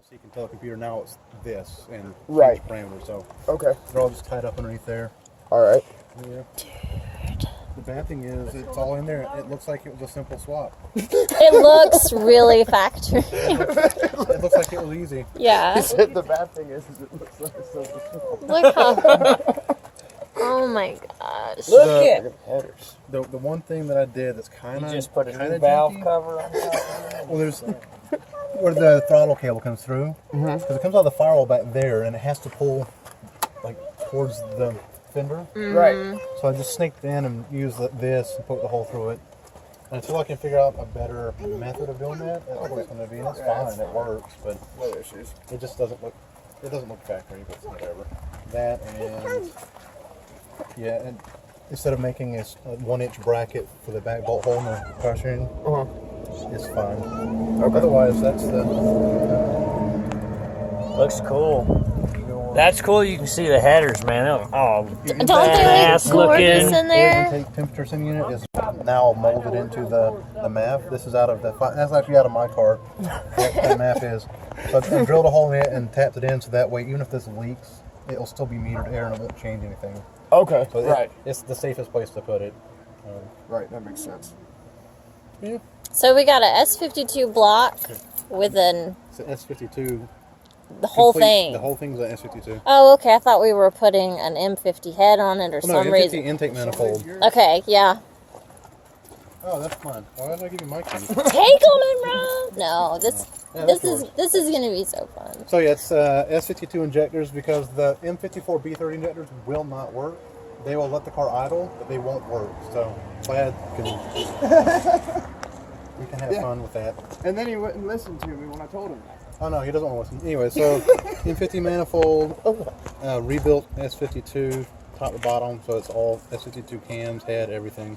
so you can tell the computer now it's this and Right. change parameters. So Okay. they're all just tied up underneath there. All right. Yeah. Dude. The bad thing is it's all in there. It looks like it was a simple swap. It looks really factory. It looks like it was easy. Yeah. He said the bad thing is it looks like it's so Look how. Oh my gosh. Look at headers. The one thing that I did that's kind of you just put a new valve cover on top of it. Well, there's where the throttle cable comes through, because it comes out of the firewall back there, and it has to pull like towards the fender. Right. So I just snaked in and used this and poked the hole through it. And until I can figure out a better method of doing that, that's what it's going to be. And it's fine, it works, but No issues. it just doesn't look. It doesn't look factory, but whatever. That and yeah, and instead of making a 1-inch bracket for the back bolt hole in the power steering, it's fine. Okay. Otherwise, that's the. Looks cool. That's cool. You can see the headers, man. Oh, Don't they look badass gorgeous looking. in The there? intake temperature sending unit is now molded into the MAF. This is out of that's actually out of my car. The MAF is. So I drilled a hole in it and tapped it in so that way, even if this leaks, it'll still be metered air and it won't change anything. Okay. So Right. it's the safest place to put it. Right. That makes sense. Yeah. So we got a S52 block with It's an S52. the whole complete- thing. The whole thing's an S52. Oh, okay. I thought we were putting an M50 head on it or Oh, no, some M50 reason. intake manifold. Okay, yeah. Oh, that's fun. Why did I give you my key? Take them and run. No, this Yeah, this that's is gonna be so fun. So yeah, it's S52 injectors because the M54 B30 injectors will not work. They will let the car idle, but they won't work. So Glad we can have fun with that. And then he wouldn't listen to me when I told him that. Oh no, he doesn't want to listen. Anyway, so M50 manifold, rebuilt S52 top to bottom, so it's all S52 cams, head, everything.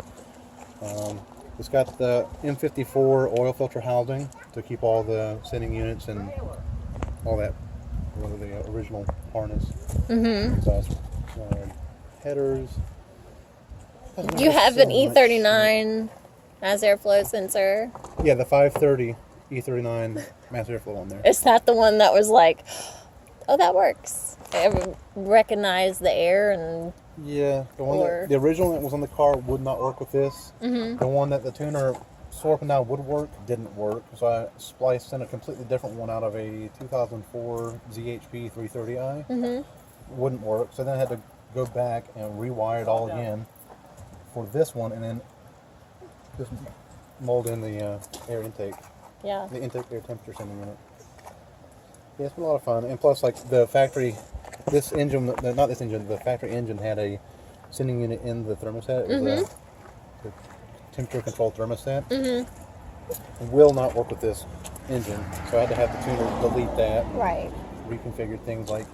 It's got the M54 oil filter housing to keep all the sending units and all that, really the original harness. Exhaust headers. You have an E39 mass airflow sensor. Yeah, the 530 E39 mass airflow on there. Is that the one that was like, oh, that works? I recognize the air and Yeah, the one the original that was on the car would not work with this. The one that the tuner swore up and down would work didn't work, so I spliced in a completely different one out of a 2004 ZHP 330i. Wouldn't work, so then I had to go back and rewire it all again for this one, and then just mold in the air intake, yeah. the intake air temperature sending unit. Yeah, it's been a lot of fun, and plus, like the factory. This engine, not this engine, the factory engine had a sending unit in the thermostat. It was a temperature controlled thermostat. It will not work with this engine, so I had to have the tuner delete that. And Right. reconfigure things like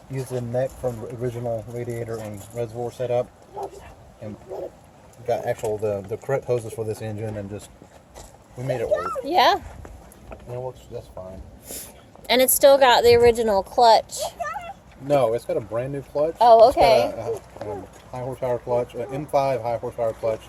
use the neck from the original radiator and reservoir setup, and got the correct hoses for this engine, and just we made it work. Yeah. And it works just fine. And it's still got the original clutch. No, it's got a brand new clutch. Oh, It's got okay. a high horsepower clutch, an M5 high horsepower clutch,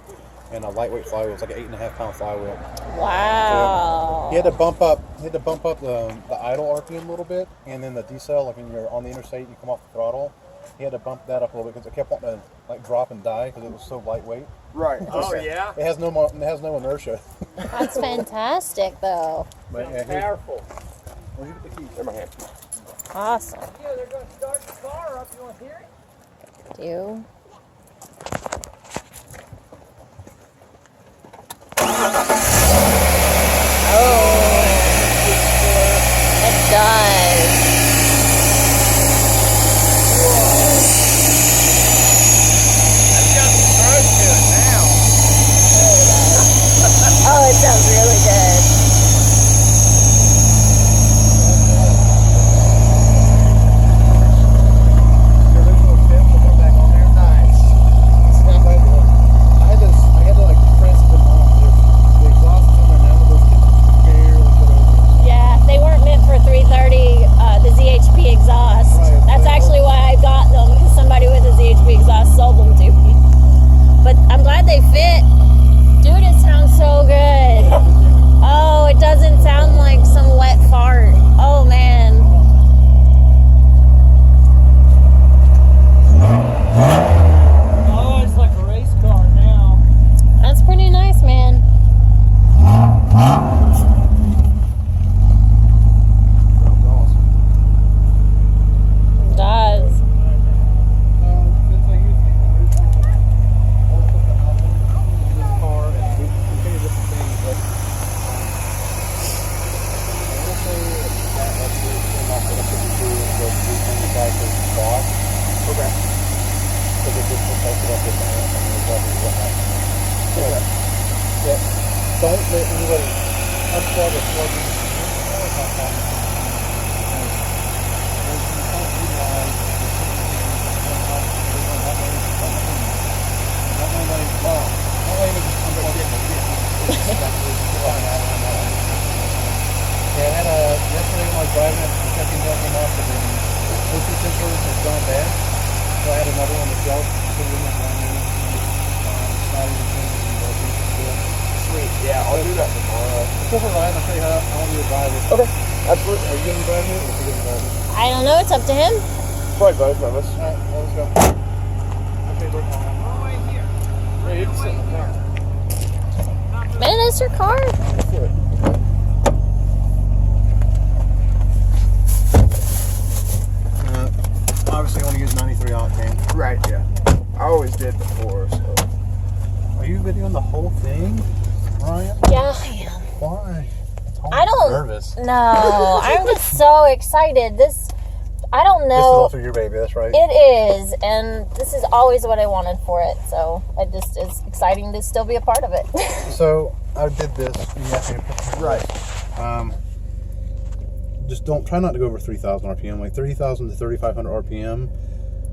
and a lightweight flywheel. It's like an 8.5 pound flywheel. Wow. He had to bump up the idle RPM a little bit, and then the decel, like when you're on the interstate, you come off the throttle. He had to bump that up a little bit because it kept wanting to like drop and die because it was so lightweight. Right. Oh yeah, It has no inertia. That's fantastic, though. But yeah, powerful. where'd you get the keys? In my hand. Awesome. Yeah, they're going to start the car up. You want to hear it? You. Oh, it does. That's got some throat to it now. Oh, it sounds really good. The original tip, we'll put it back on there. So I had another one on the shelf. So we went down there. It's not even changing the still. Sweet. Yeah, I'll do that tomorrow. Let's go for a ride. I'll show you how. I want you to drive it. Okay. Absolutely. Are you going to drive it or are you going to drive it? I don't know. It's up to him. Probably both of us. Alright, well, let's go. Okay, we're on. Yeah, you can sit in the car. Man, that's your car. Let's do it. Obviously, I want to use 93 octane. Right, yeah. I always did before, so. Are you videoing the whole thing, Ryan? Yeah, I am. Why? I don't. Nervous. No, I'm just so excited. I don't This is know. also your baby, that's right. It is, and this is always what I wanted for it. So it's exciting to still be a part of it. So I did this. And you have to put- Right. Just try not to go over 3,000 RPM, like 30,000 to 3,500 RPM,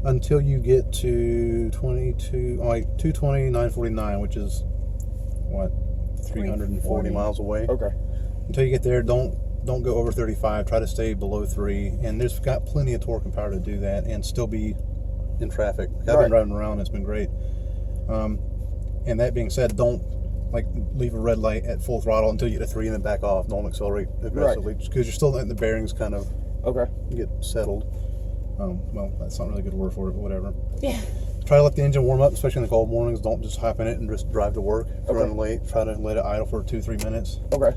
until you get to 220 949, which is what 340 miles away. Okay. Until you get there, don't go over 35. Try to stay below 3, and there's got plenty of torque and power to do that, and still be in traffic. I've been driving around; it's been great. And that being said, don't leave a red light at full throttle until you get to 3 and then back off. Don't accelerate aggressively because you're still letting the bearings kind of get settled. Well, that's not really a good word for it, but whatever. Yeah. Try to let the engine warm up, especially in the cold mornings. Don't just hop in it and just drive to work. If you're running late, try to let it idle for 2-3 minutes. Okay.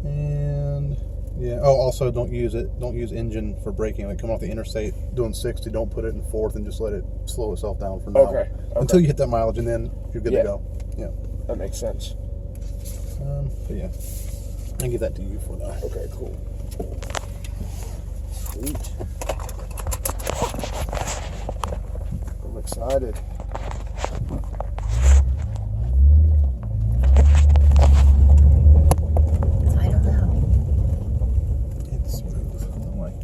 And yeah. Oh, also don't use engine for braking. Like coming off the interstate doing 60, don't put it in fourth and just let it slow itself down for now. Okay. Until you hit that mileage, and then you're good to go. Yeah. That makes sense. But yeah, I'll give that to you for now. Okay, cool. Sweet. I'm excited. I don't know. It's smooth. I'm like,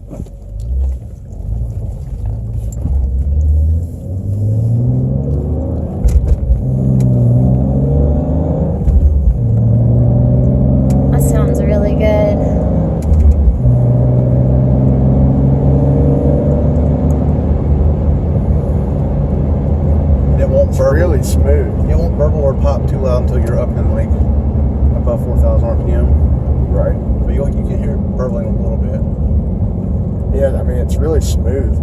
That sounds really good. it won't burble. Really smooth. It won't burble or pop too loud until you're up in like above 4,000 RPM. Right. But you can hear it burbling a little bit. Yeah, I mean, it's really smooth.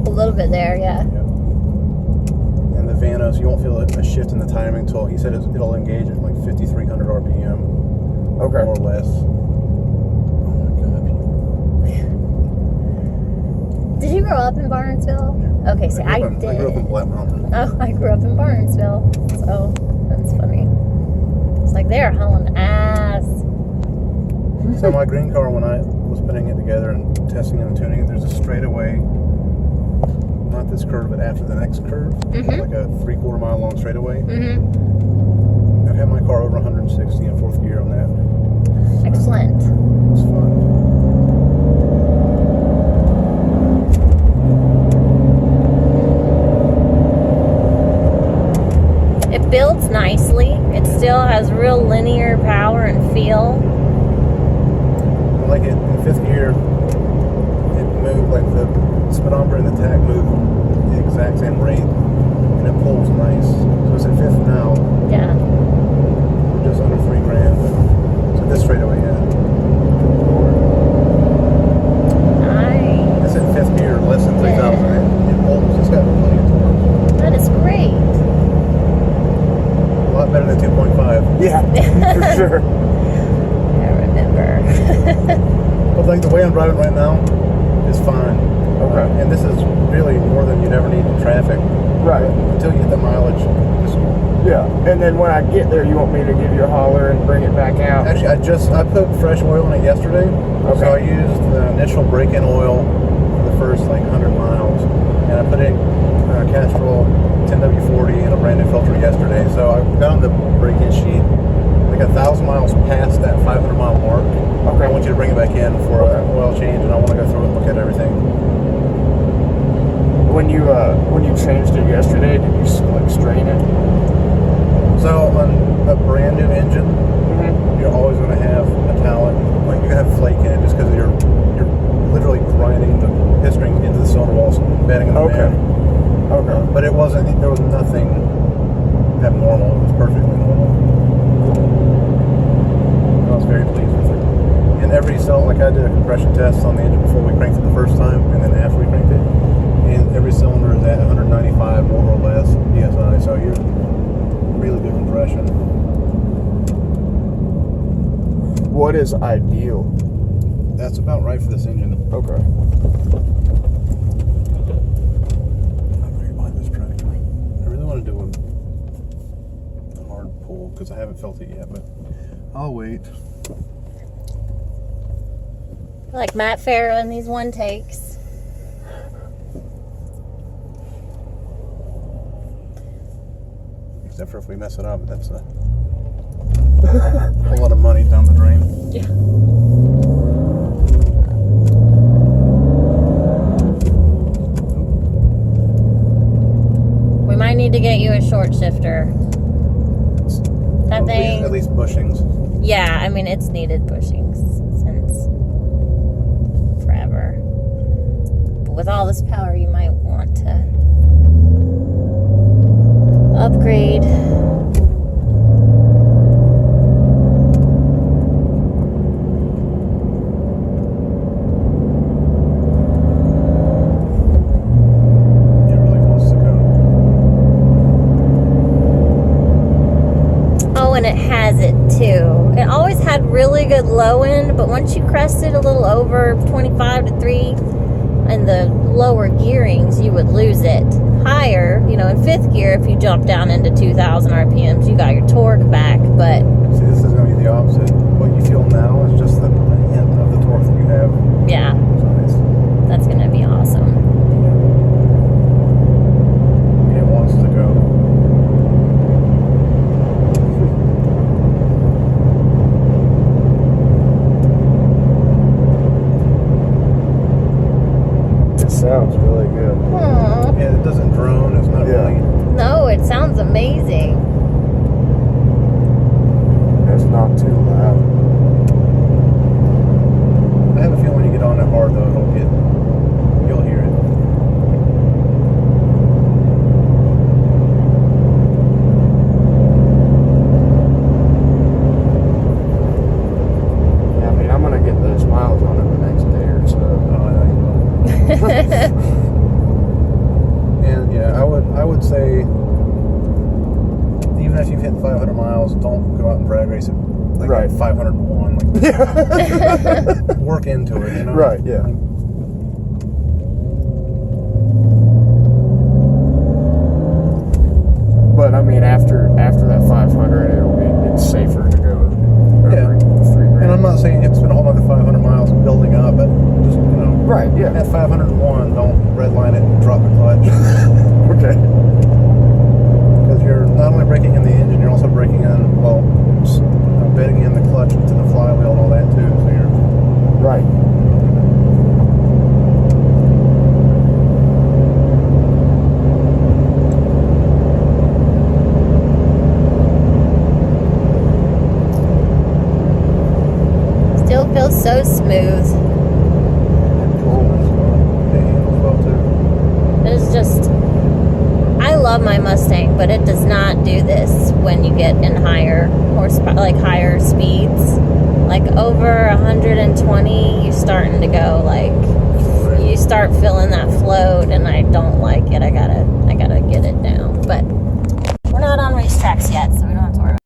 A little bit there, yeah. And the Vanos, you won't feel a shift in the timing until he said it'll engage at like 5,300 RPM. Okay. More or less. Oh my God. Did you grow up in Barnesville? Okay, so I did. I grew up in Black Mountain. Oh, I grew up in Barnesville, so that's funny. It's like they're hauling ass. So my green car, when I was putting it together and testing it and tuning it, there's a straightaway, not this curve, but after the next curve, like a 3/4 mile long straightaway. I've had my car over 160 in fourth gear on that. Excellent. It's fun. It builds nicely. It still has real linear power and feel. Like it in fifth gear, it moved like the speedometer and the tach move the exact same rate, and it pulls nice. So it's at fifth now. Yeah. Just under $3,000. So this straightaway, yeah. Nice. It's in fifth gear, less than 3,000. Yeah. It pulls. It's got plenty of torque. That is great. A lot better than 2.5. Yeah, for sure. I remember. But like the way I'm driving right now is fine. Okay. And this is really more than you'd ever need in traffic. Right. Until you hit the mileage. Yeah. And then when I get there, you want me to give you a holler and bring it back out? Actually, I put fresh oil in it yesterday. Okay. So I used the initial break-in oil for the first like 100 miles, and I put in Castrol 10W40 in a brand new filter yesterday. So I got on the break-in sheet like 1,000 miles past that 500 mile mark. Okay. I want you to bring it back in for an oil change, and I want to go through and look at everything. When you changed it yesterday, did you like strain it? So on a brand new engine, you're always going to have metallic, like you're going to have flake in it just because you're literally grinding the piston into the cylinder walls, embedding in the man. tests on the engine before we cranked it the first time, and then after we cranked it. And every cylinder is at 195 more or less psi, so you're really good compression. What is ideal? That's about right for this engine. Okay. I'm ready to buy this tractor. I really want to do a hard pull because I haven't felt it yet, but I'll wait. Like Matt Farrow in these one takes. Except for if we mess it up, that's a whole lot of money down the drain. Yeah. We might need to get you a short shifter. That thing. At least bushings. Yeah, I mean, it's needed bushings since forever. But with all this power, you might want to upgrade. It really wants to go. Oh, and it has it too. It always had really good low end, but once you crested a little over 25 to 3 in the lower gearings, you would lose it. Higher, in 5th gear, if you jump down into 2,000 RPMs, you got your torque back, but... See, this is going to be the opposite. What you feel now is just the hint of the torque that you have. Yeah, So that's going to be awesome. it wants to go. It sounds really good. Aww. Yeah, it doesn't drone. It's not Yeah. really... No, it sounds amazing. It's not too loud. I have a feeling when you get on it hard, though, you'll hear it. Yeah, I mean, I'm gonna get those miles on it the next day or so. Oh, I know you will. And yeah, I would say, even if you've hit 500 miles, don't go out and drag race it like Right. 501. Like, work into it, Right, yeah. But I mean, after that 500, it's safer to go over 3 grand. And I'm not saying you have to spend a whole other 500 miles building up, but just, Right, yeah. at 501, don't redline it and drop the clutch. Okay. Because you're not only breaking in the engine, you're also breaking in, bedding in the clutch into the flywheel and all that too. So you're Right. Still feels so smooth. It's just, I love my Mustang, but it does not do this when you get in higher horsepower, like higher speeds. Like over 120, you're starting to go like, you start feeling that float, and I don't like it. I gotta